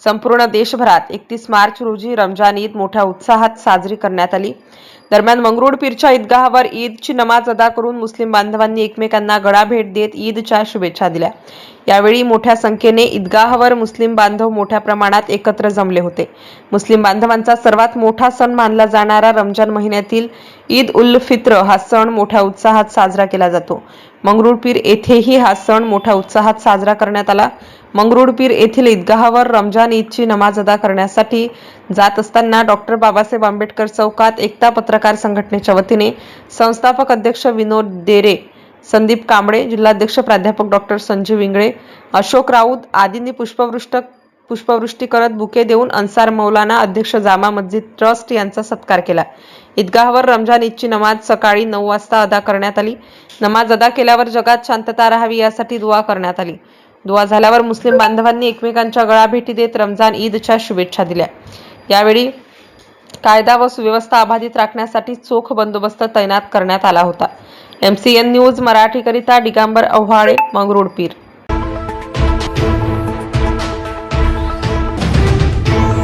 संपूर्ण देशभरात 31 मार्च रोजी रमजान ईद मोठ्या उत्साहात साजरी करण्यात आली। दरम्यान मंगरुळ पीरच्या ईदगाहावर ईदची नमाज अदा करून मुस्लिम बांधवांनी एकमेकांना गळा भेट देत ईदच्या शुभेच्छा दिल्या। यावेळी मोठ्या संख्येने ईदगाहावर मुस्लिम बांधव मोठ्या प्रमाणात एकत्र जमले होते। मुस्लिम बांधवांचा सर्वात मोठा सण मानला जाणारा रमजान महिन्यातील ईद उल फित्र हा सण मोठ्या उत्साहात साजरा केला जातो। मंगरुळ पीर येथेही हा सण मोठ्या उत्साहात साजरा करण्यात आला। मंगरुळ पीर येथील ईदगाहावर रमजान ईदची नमाज अदा करण्यासाठी जात असताना डॉक्टर बाबासाहेब आंबेडकर चौकात एकता पत्रकार संघटनेच्या वतीने संस्थापक अध्यक्ष विनोद डेरे, संदीप कांबळे, जिल्हाध्यक्ष प्राध्यापक डॉक्टर संजीव इंगळे, अशोक राऊत आदींनी पुष्पवृष्टी करत बुके देऊन अन्सार मौलाना अध्यक्ष जामा मस्जिद ट्रस्ट यांचा सत्कार केला। ईदगाहावर रमजान ईदची नमाज सकाळी 9 वाजता अदा करण्यात आली। नमाज अदा केल्यावर जगात शांतता राहावी यासाठी दुआ करण्यात आली। दुआ झाल्यावर मुस्लिम बांधवांनी एकमेकांच्या गळाभेटी देत रमजान ईदच्या शुभेच्छा दिल्या। यावेळी कायदा व सुव्यवस्था अबाधित राखण्यासाठी चोख बंदोबस्त तैनात करण्यात आला होता। MCN न्यूज मराठीकरिता दिगंबर आव्हाड, मंगरुळ पीर।